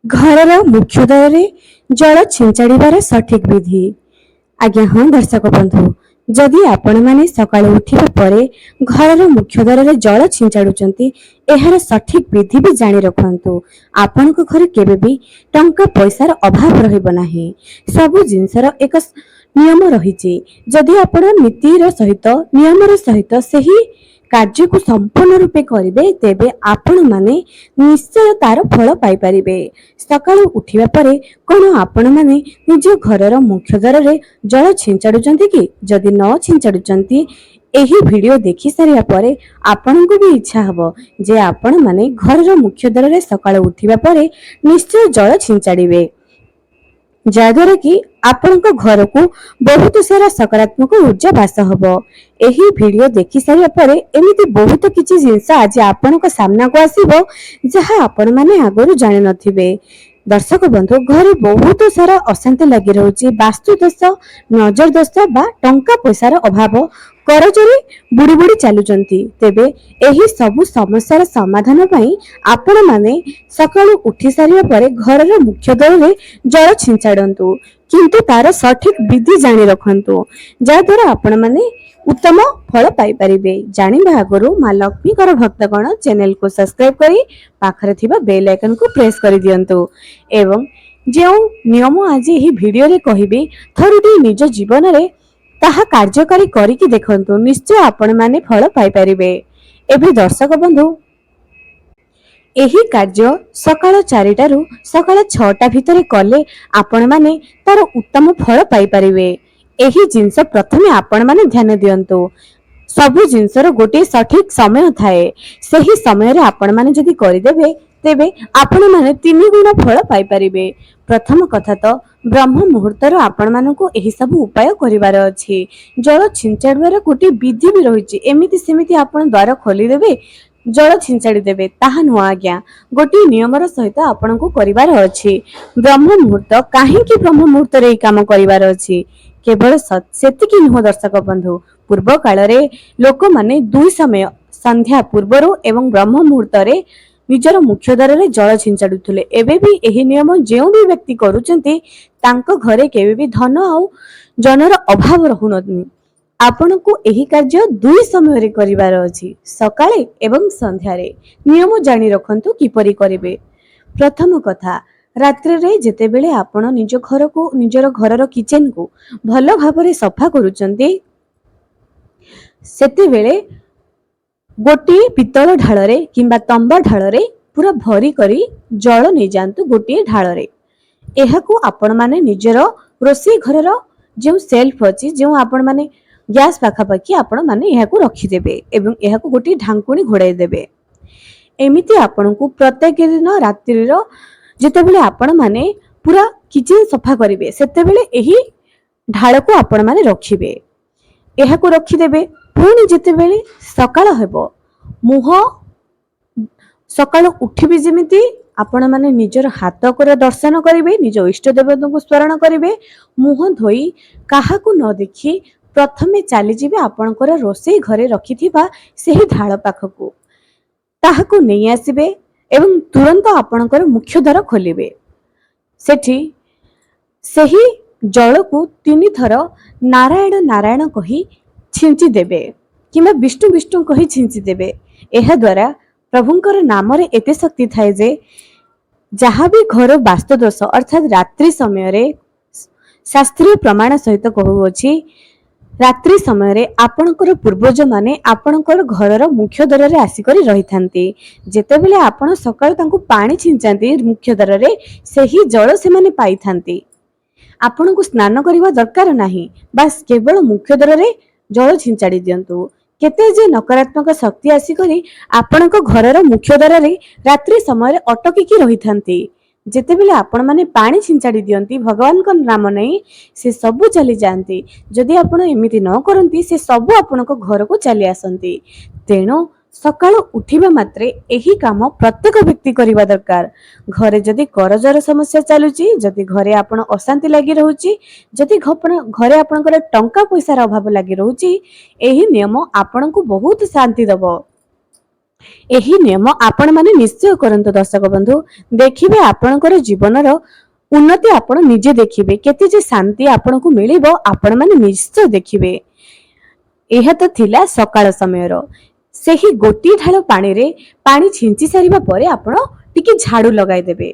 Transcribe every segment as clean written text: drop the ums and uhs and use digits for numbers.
घरर मुख्य द्वार जल छिंचाड़बार सठिक विधि। आज्ञा हाँ दर्शक बंधु, जदि आपण माने सकाळୁ उठिबा परे घरर मुख्य द्वार जल छिंचाड़ुचंती एहार सठिक विधि भी जानि रखंतु। आपनक घर केबे भी टंका पैसार अभाव रहिब नाही। सब जिनसर एक नियम रहिछि। जदि आपण नीतिर सहित नियमर सहित सही कार्य को संपूर्ण रूपे करिवे तेबे आपण माने निश्चय तार फल पाई परिबे। सकाळु उठिबा परे कोन आपण माने निज घरर मुख्य द्वार रे जल छिंचाड़ुचंती कि? जदि न छिंचाड़ुचंती एही वीडियो देखि सारिया परे आपनको भी इच्छा हबो जे आपण माने घरर मुख्य द्वार रे सकाळु उठिबा परे निश्चय जल छिंचाड़िबे, जहाद्वारा कि आपणक घर को बहुत सारा सकारात्मक ऊर्जा बास हबो। एही वीडियो देखि सारिया परे एमिति बहुत किछि जिंस आज आपणक सामना को आसीबो जहा आपण माने आगरु जानि नथिबे। दर्शक बंधु, घरे बहुत सारा अशांति लगी रहुछि। वास्तु दोष, नजर दोष बा टंका पैसार अभाव करजरे बुड़ी बुड़ी चलुचंती। तेबे एही सबु समस्यार समाधान पई आपण माने सकाळु उठी सारिया परे घरर मुख्य द्वार रे जल छिंचाड़ंतु, किंतु तार सठिक विधि जानि रखंतु, जहाद्वारा आपण माने उत्तम फल पाई परिबे। जानिबा आगरु मां लक्ष्मी कर भक्तगण चैनल को सब्सक्राइब करी पाखरे थिबा बेल आइकन को प्रेस करि दियंतु एवं जो नियम आज एही वीडियो रे कहिबे थरुटी निज जीवन रे ताहा कार्यकारी करिकि देखंतु, निश्चय आपण माने फल पाई परिबे। एबे दर्शक बंधु, एही कार्य सकाळ 4टा रु सकाळ 6टा भितरे कले आपण माने तार उत्तम फल पाई परिबे। एही जिंस प्रथमे आपण माने ध्यान दियंतु। सबु जिंसर गोटे सठिक समय थाए, सेही समय रे आपण माने जदि करि देबे तेबे आपण माने 3 गुण फल पाई परिबे। प्रथम कथा तो ब्रह्म मुहूर्तर आपण मानकु एही सब उपाय करिवार अछि। जल छिंचाड़वार गोटे विधि भी रहिछि। एमिति सेमिति आपण द्वार खोली देबे जल छिंचाड़ी देबे ताहा नुआ आज्ञा गोटे नियमर सहित आपनको करिवार अछि। ब्रह्म मुहूर्त काहेकि ब्रह्म मुहूर्त रे काम करिवार अछि? केवल सेतिकि नुह दर्शक बंधु, पूर्व काल रे लोक माने दुई समय संध्या पूर्वरु एवं ब्रह्म मुहूर्त रे निजर मुख्य द्वार रे जल छिंचाड़ुथुले। एबे भी एही नियम जेउ भी व्यक्ति करूचंती तांको घरे केबे भी धन आउ जनर अभाव रहुनथि। आपनको एही कार्य दुई समय रे करिवार अछि, सकाळे एवं संध्या रे। नियम जानि रखंतु किपरि करिवे। प्रथम कथा, रात्रि रे जेते बेले आपण निज घर को निजर घरर किचन को भलो भाबरे सफा करूचंती सेते बेले गोटे पितल ढाल रे किंबा तंबा ढाल रे पूरा भरी करी जल नै जांतु गोटे ढाल रे। एहाकू आपण माने निजर रोसी घरर जो सेल्फ अछि, जो आपण माने गैस पाखापाखि आपण माने एहाकू रखी देबे एवं एहाकू गोटे ढांकुणी घोड़ाई देबे। एमिति आपनकू प्रत्येक दिन रात्रि रो जेते बेले आपण माने पूरा किचन सफा करिवे सेते बेले एही ढाल को आपण माने रखिबे, एहाकू रखी देबे। पुणी जेते बेले सकाळ हेबो मुह सकाळ उठिबे जेमिति आपण माने निजर हाथ कर दर्शन करिवे, निज इष्ट देवता को स्मरण करिवे, मुह धोई काहाकू न देखि प्रथमे चली जिवे आपणकर रोसई घरे रखिथिबा सेही ढाल पाखकू ताहाकू नै आसीबे एवं तुरंत आपणकर मुख्य द्वार खोलिबे। सेठी सेही जल को 3 थर नारायण नारायण कही छिंची देबे किंबा विष्णु विष्णु कही छिंची देबे। एहा द्वारा प्रभुंकर नाम रे एते शक्ति थाए जे जहाँ भी घर वास्तु दोष अर्थात रात्रि समय रे शास्त्रीय प्रमाण सहित कहू अछि, रात्रि समय रे आपणकर पूर्वज माने आपणकर घरर मुख्य द्वार रे आसिकरी रही थांती। जेते बेले आपण सकाळ तांको पानी छिंचांती मुख्य द्वार रे सेही जल से माने पाई थांती। आपणको स्नान करिवा दरकार नाही, बस केवल मुख्य द्वार रे जल छिंचाड़ी दियंतु। केते जे नकारात्मक शक्ति आसिकरी आपणको घरर मुख्य द्वार रे रात्रि समय रे अटकी की रही थांती। जेते बेले आपण माने पानी छिंचाड़ी दियंती भगवान को नाम नहीं से सबु चली जानती। जदि आपण एमिति न करंती से सबु आपणको घर को चली आसंती। तेणु सकाळ उठिबा मात्रे एही काम प्रत्येक व्यक्ति करिवा दरकार। घरे जदि करजर समस्या चालुची, जदि घरे आपण अशांति लागि रहउची, जदि घरे आपणकर टंका पैसार अभाव लागि रहउची, एही नियम आपणको बहुत शांति दबो। ଏହି ନିୟମ ଆପଣ ମାନେ ନିଶ୍ଚୟ କରନ୍ତୁ ଦର୍ଶକ ବନ୍ଧୁ। ଦେଖିବେ ଆପଣଙ୍କର ଜୀବନର ଉନ୍ନତି ଆପଣ ନିଜେ ଦେଖିବେ। କେତେ ଯେ ଶାନ୍ତି ଆପଣଙ୍କୁ ମିଳିବ ଆପଣ ମାନେ ନିଶ୍ଚୟ ଦେଖିବେ। ଏହା ତ ଥିଲା ସକାଳ ସମୟର। ସେହି ଗୋଟିଏ ଢାଳ ପାଣିରେ ପାଣି ଛିଞ୍ଚି ସାରିବା ପରେ ଆପଣ ଟିକେ ଝାଡୁ ଲଗାଇଦେବେ।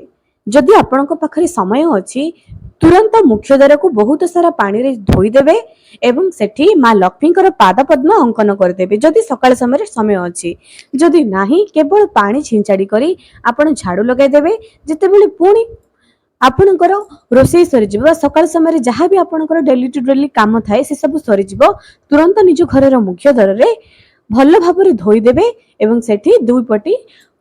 ଯଦି ଆପଣଙ୍କ ପାଖରେ ସମୟ ଅଛି ତୁରନ୍ତ ମୁଖ୍ୟ ଦ୍ୱାରକୁ ବହୁତ ସାରା ପାଣିରେ ଧୋଇଦେବେ ଏବଂ ସେଠି ମା ଲକ୍ଷ୍ମୀଙ୍କର ପାଦ ପଦ୍ମ ଅଙ୍କନ କରିଦେବେ ଯଦି ସକାଳ ସମୟରେ ସମୟ ଅଛି। ଯଦି ନାହିଁ କେବଳ ପାଣି ଛିଞ୍ଚାଡି କରି ଆପଣ ଝାଡୁ ଲଗାଇଦେବେ। ଯେତେବେଳେ ପୁଣି ଆପଣଙ୍କର ରୋଷେଇ ସରିଯିବ ବା ସକାଳ ସମୟରେ ଯାହା ବି ଆପଣଙ୍କର ଡେଲି ଟୁ ଡେଲି କାମ ଥାଏ ସେ ସବୁ ସରିଯିବ, ତୁରନ୍ତ ନିଜ ଘରର ମୁଖ୍ୟ ଦ୍ୱାରରେ ଭଲ ଭାବରେ ଧୋଇଦେବେ ଏବଂ ସେଠି ଦୁଇ ପଟି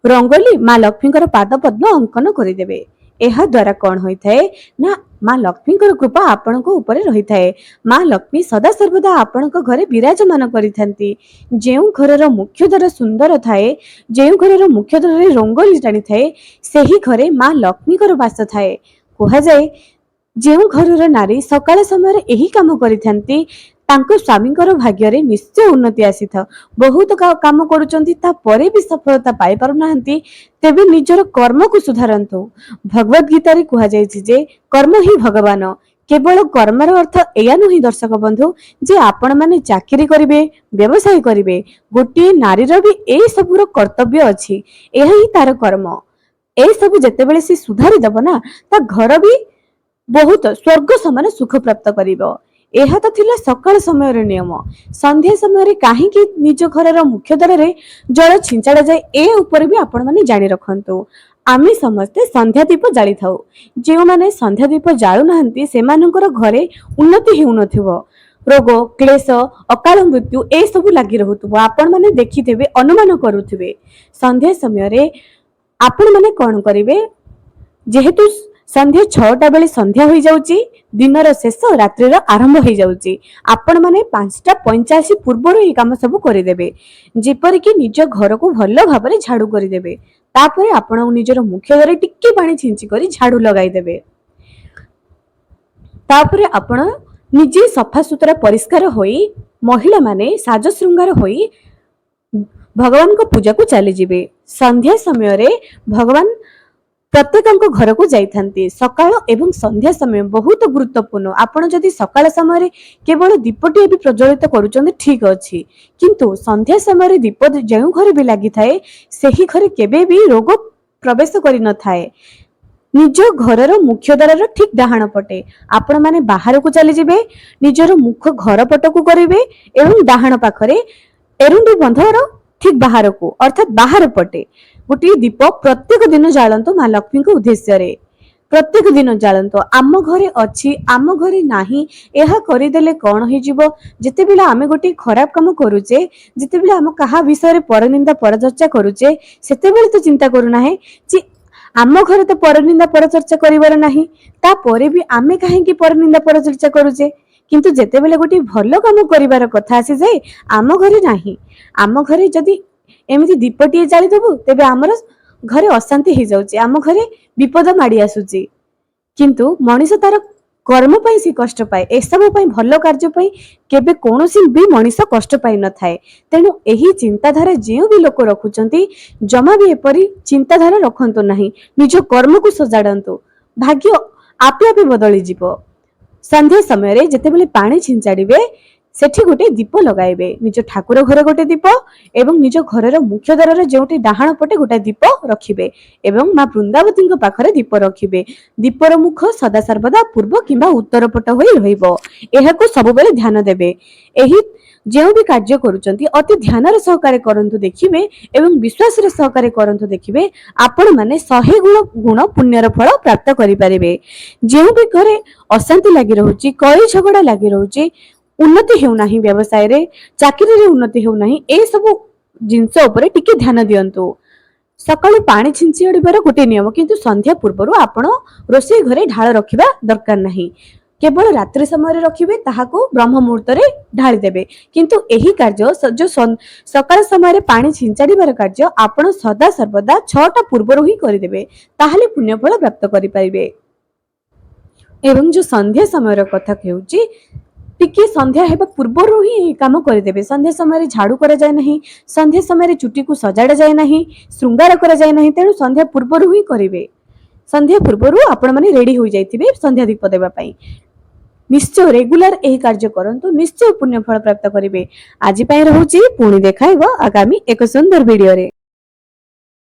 ରଙ୍ଗୋଲି ମା ଲକ୍ଷ୍ମୀଙ୍କର ପାଦ ପଦ୍ମ ଅଙ୍କନ କରିଦେବେ। ଏହା ଦ୍ୱାରା କଣ ହୋଇଥାଏ ନା ମା ଲକ୍ଷ୍ମୀଙ୍କର କୃପା ଆପଣଙ୍କ ଉପରେ ରହିଥାଏ। ମା ଲକ୍ଷ୍ମୀ ସଦାସର୍ବଦା ଆପଣଙ୍କ ଘରେ ବିରାଜମାନ କରିଥାନ୍ତି। ଯେଉଁ ଘରର ମୁଖ୍ୟ ଦ୍ୱାର ସୁନ୍ଦର ଥାଏ, ଯେଉଁ ଘରର ମୁଖ୍ୟ ଦ୍ୱାରରେ ରଙ୍ଗୋଲି ଟାଣିଥାଏ, ସେହି ଘରେ ମା ଲକ୍ଷ୍ମୀଙ୍କର ବାସ ଥାଏ। କୁହାଯାଏ ଯେଉଁ ଘରର ନାରୀ ସକାଳ ସମୟରେ ଏହି କାମ କରିଥାନ୍ତି ତାଙ୍କ ସ୍ୱାମୀଙ୍କର ଭାଗ୍ୟରେ ନିଶ୍ଚୟ ଉନ୍ନତି ଆସିଥାଉ। ବହୁତ କାମ କରୁଛନ୍ତି ତାପରେ ବି ସଫଳତା ପାଇପାରୁନାହାନ୍ତି, ତେବେ ନିଜର କର୍ମକୁ ସୁଧାରନ୍ତୁ। ଭଗବତ ଗୀତାରେ କୁହାଯାଇଛି ଯେ କର୍ମ ହିଁ ଭଗବାନ। କେବଳ କର୍ମର ଅର୍ଥ ଏୟା ନୁହେଁ ଦର୍ଶକ ବନ୍ଧୁ ଯେ ଆପଣ ମାନେ ଚାକିରି କରିବେ, ବ୍ୟବସାୟ କରିବେ। ଗୋଟିଏ ନାରୀର ବି ଏଇ ସବୁର କର୍ତ୍ତବ୍ୟ ଅଛି। ଏହା ହିଁ ତାର କର୍ମ। এই ସବୁ ଯେତେବେଳେ ସେ ସୁଧାରି ଦେବ ନା ତା ଘର ବି ବହୁତ ସ୍ୱର୍ଗ ସମାନ ସୁଖ ପ୍ରାପ୍ତ କରିବ। ଏହା ତ ଥିଲା ସକାଳ ସମୟର ନିୟମ। ସନ୍ଧ୍ୟା ସମୟରେ କାହିଁକି ନିଜ ଘରର ମୁଖ୍ୟ ଦ୍ୱାରରେ ଜଳ ଛିଞ୍ଚାଡା ଯାଏ ଏ ଉପରେ ବି ଆପଣ ମାନେ ଜାଣି ରଖନ୍ତୁ। ଆମେ ସମସ୍ତେ ସନ୍ଧ୍ୟା ଦୀପ ଜାଳିଥାଉ। ଯେଉଁମାନେ ସନ୍ଧ୍ୟା ଦୀପ ଜାଳୁନାହାନ୍ତି ସେମାନଙ୍କର ଘରେ ଉନ୍ନତି ହେଉନଥିବ। ରୋଗ କ୍ଲେଶ ଅକାଳ ମୃତ୍ୟୁ ଏସବୁ ଲାଗି ରହୁଥିବ। ଆପଣ ମାନେ ଦେଖିଥିବେ, ଅନୁମାନ କରୁଥିବେ। ସନ୍ଧ୍ୟା ସମୟରେ ଆପଣ ମାନେ କଣ କରିବେ, ଯେହେତୁ ସନ୍ଧ୍ୟା 6ଟା ବେଳେ ସନ୍ଧ୍ୟା ହୋଇଯାଉଛି, ଦିନର ଶେଷ ରାତ୍ରିର ଆରମ୍ଭ ହେଇଯାଉଛି, ଆପଣ ମାନେ 5:85 ପୂର୍ବରୁ ଏହି କାମ ସବୁ କରିଦେବେ। ଯେପରିକି ନିଜ ଘରକୁ ଭଲ ଭାବରେ ଝାଡୁ କରିଦେବେ। ତାପରେ ଆପଣ ନିଜର ମୁଖ୍ୟ ଦ୍ୱାରରେ ଟିକେ ପାଣି ଛିଞ୍ଚି କରି ଝାଡୁ ଲଗାଇଦେବେ। ତାପରେ ଆପଣ ନିଜେ ସଫାସୁତୁରା ପରିଷ୍କାର ହୋଇ ମହିଳା ମାନେ ସାଜ ଶୃଙ୍ଗାର ହୋଇ ଭଗବାନଙ୍କ ପୂଜାକୁ ଚାଲିଯିବେ। ସନ୍ଧ୍ୟା ସମୟରେ ଭଗବାନ ପ୍ରତ୍ୟେକଙ୍କ ଘରକୁ ଯାଇଥାନ୍ତି। ସକାଳ ଏବଂ ସନ୍ଧ୍ୟା ସମୟ ବହୁତ ଗୁରୁତ୍ୱପୂର୍ଣ୍ଣ। ଆପଣ ଯଦି ସକାଳ ସମୟରେ କେବଳ ଦୀପଟିଏ ବି ପ୍ରଜ୍ୱଳିତ କରୁଛନ୍ତି ଠିକ ଅଛି, କିନ୍ତୁ ସନ୍ଧ୍ୟା ସମୟରେ ଦୀପ ଯେଉଁ ଘରେ ବି ଲାଗିଥାଏ ସେହି ଘରେ କେବେ ବି ରୋଗ ପ୍ରବେଶ କରିନଥାଏ। ନିଜ ଘରର ମୁଖ୍ୟ ଦ୍ୱାରର ଠିକ ଡାହାଣ ପଟେ ଆପଣ ମାନେ ବାହାରକୁ ଚାଲିଯିବେ, ନିଜର ମୁଖ ଘର ପଟକୁ କରିବେ ଏବଂ ଡାହାଣ ପାଖରେ ଏରୁଣ୍ଡି ବନ୍ଧର ଠିକ ବାହାରକୁ ଅର୍ଥାତ୍ ବାହାର ପଟେ ଗୋଟିଏ ଦୀପ ପ୍ରତ୍ୟେକ ଦିନ ଜାଳନ୍ତୁ ମା ଲକ୍ଷ୍ମୀଙ୍କ ଉଦ୍ଦେଶ୍ୟରେ। ପ୍ରତ୍ୟେକ ଦିନ ଜାଳନ୍ତୁ। ଆମ ଘରେ ଅଛି, ଆମ ଘରେ ନାହିଁ, ଏହା କରିଦେଲେ କଣ ହେଇଯିବ। ଯେତେବେଳେ ଆମେ ଗୋଟିଏ ଖରାପ କାମ କରୁଛେ, ଯେତେବେଳେ ଆମ କାହା ବିଷୟରେ ପରନିନ୍ଦା ପରଚର୍ଚ୍ଚା କରୁଛେ, ସେତେବେଳେ ତ ଚିନ୍ତା କରୁନାହେଁ ଯେ ଆମ ଘରେ ତ ପରନିନ୍ଦା ପରଚର୍ଚ୍ଚା କରିବାର ନାହିଁ, ତାପରେ ବି ଆମେ କାହିଁକି ପରନିନ୍ଦା ପରଚର୍ଚ୍ଚା କରୁଛେ। କିନ୍ତୁ ଯେତେବେଳେ ଗୋଟିଏ ଭଲ କାମ କରିବାର କଥା ଆସିଯାଏ, ଆମ ଘରେ ନାହିଁ, ଆମ ଘରେ ଯଦି ଏମିତି ଦୀପଟିଏ ଜାଳିଦବୁ ତେବେ ଆମର ଘରେ ଅଶାନ୍ତି ହେଇଯାଉଛି, ଆମ ଘରେ ବିପଦ ମାଡି ଆସୁଛି। କିନ୍ତୁ ମଣିଷ ତାର କର୍ମ ପାଇଁ ସେ କଷ୍ଟ ପାଏ। ଏସବୁ ପାଇଁ ଭଲ କାର୍ଯ୍ୟ ପାଇଁ କେବେ କୌଣସି ବି ମଣିଷ କଷ୍ଟ ପାଇନଥାଏ। ତେଣୁ ଏହି ଚିନ୍ତାଧାରା ଯେଉଁ ବି ଲୋକ ରଖୁଛନ୍ତି ଜମା ବି ଏପରି ଚିନ୍ତାଧାରା ରଖନ୍ତୁ ନାହିଁ। ନିଜ କର୍ମକୁ ସଜାଡନ୍ତୁ, ଭାଗ୍ୟ ଆପେ ଆପେ ବଦଳିଯିବ। ସନ୍ଧ୍ୟା ସମୟରେ ଯେତେବେଳେ ପାଣି ଛିଞ୍ଚାଡିବେ ସେଠି ଗୋଟେ ଦୀପ ଲଗାଇବେ। ନିଜ ଠାକୁର ଘରେ ଗୋଟେ ଦୀପ ଏବଂ ନିଜ ଘରର ମୁଖ୍ୟ ଦ୍ୱାରରେ ଯେଉଁଠି ଡାହାଣ ପଟେ ଗୋଟେ ଦୀପ ରଖିବେ ଏବଂ ମା ବୃନ୍ଦାବତୀଙ୍କ ପାଖରେ ଦୀପ ରଖିବେ। ଦୀପର ମୁଖ ସଦାସର୍ବଦା ପୂର୍ବ କିମ୍ବା ଉତ୍ତର ପଟ ହୋଇ ରହିବ। ଏହାକୁ ସବୁବେଳେ ଧ୍ୟାନ ଦେବେ। ଏହି ଯେଉଁ ବି କାର୍ଯ୍ୟ କରୁଛନ୍ତି ଅତି ଧ୍ୟାନର ସହକାରେ କରନ୍ତୁ ଦେଖିବେ ଏବଂ ବିଶ୍ୱାସର ସହକାରେ କରନ୍ତୁ ଦେଖିବେ ଆପଣ ମାନେ 100 ଗୁଣ ପୁଣ୍ୟର ଫଳ ପ୍ରାପ୍ତ କରିପାରିବେ। ଯେଉଁ ବି ଘରେ ଅଶାନ୍ତି ଲାଗି ରହୁଛି, କଳି ଝଗଡା ଲାଗି ରହୁଛି, ଉନ୍ନତି ହେଉନାହିଁ, ବ୍ୟବସାୟରେ ଚାକିରିରେ ଉନ୍ନତି ହେଉନାହିଁ, ଏସବୁ ଜିନିଷ ଉପରେ ଟିକେ ଧ୍ୟାନ ଦିଅନ୍ତୁ। ସକାଳୁ ପାଣି ଛିଞ୍ଚିବାର ଗୋଟିଏ ନିୟମ, କିନ୍ତୁ ସନ୍ଧ୍ୟା ପୂର୍ବରୁ ଆପଣ ରୋଷେଇ ଘରେ ଢାଳ ରଖିବା ଦରକାର ନାହିଁ। କେବଳ ରାତ୍ରି ସମୟରେ ରଖିବେ, ତାହାକୁ ବ୍ରହ୍ମ ମୁହୂର୍ତ୍ତରେ ଢାଳି ଦେବେ। କିନ୍ତୁ ଏହି କାର୍ଯ୍ୟ ଯୋଉ ସକାଳ ସମୟରେ ପାଣି ଛିଞ୍ଚାଡ଼ିବାର କାର୍ଯ୍ୟ ଆପଣ ସଦା ସର୍ବଦା 6ଟା ପୂର୍ବରୁ ହିଁ କରିଦେବେ, ତାହେଲେ ପୁଣ୍ୟଫଳ ପ୍ରାପ୍ତ କରିପାରିବେ। ଏବଂ ଯୋଉ ସନ୍ଧ୍ୟା ସମୟର କଥା ହେଉଛି टिके संध्या हेबा पूर्वरु ही एही काम करदेबे। संध्या समय झाड़ू करा जाए नहीं, संध्या समय चुटी को सजाड़ा जाए नहीं, श्रृंगार करा जाए नहीं, तेणु संध्या पूर्वरु ही करिवे। संध्या पूर्वरु आपण माने रेडी हो जाइथिबे संध्या दीप देबा पई। निश्चय रेगुलर एही कार्य करंतु, निश्चय पुण्य फल प्राप्त करिवे। आज पई रहूची, पुणी देखाइबो आगामी एक सुंदर वीडियो रे।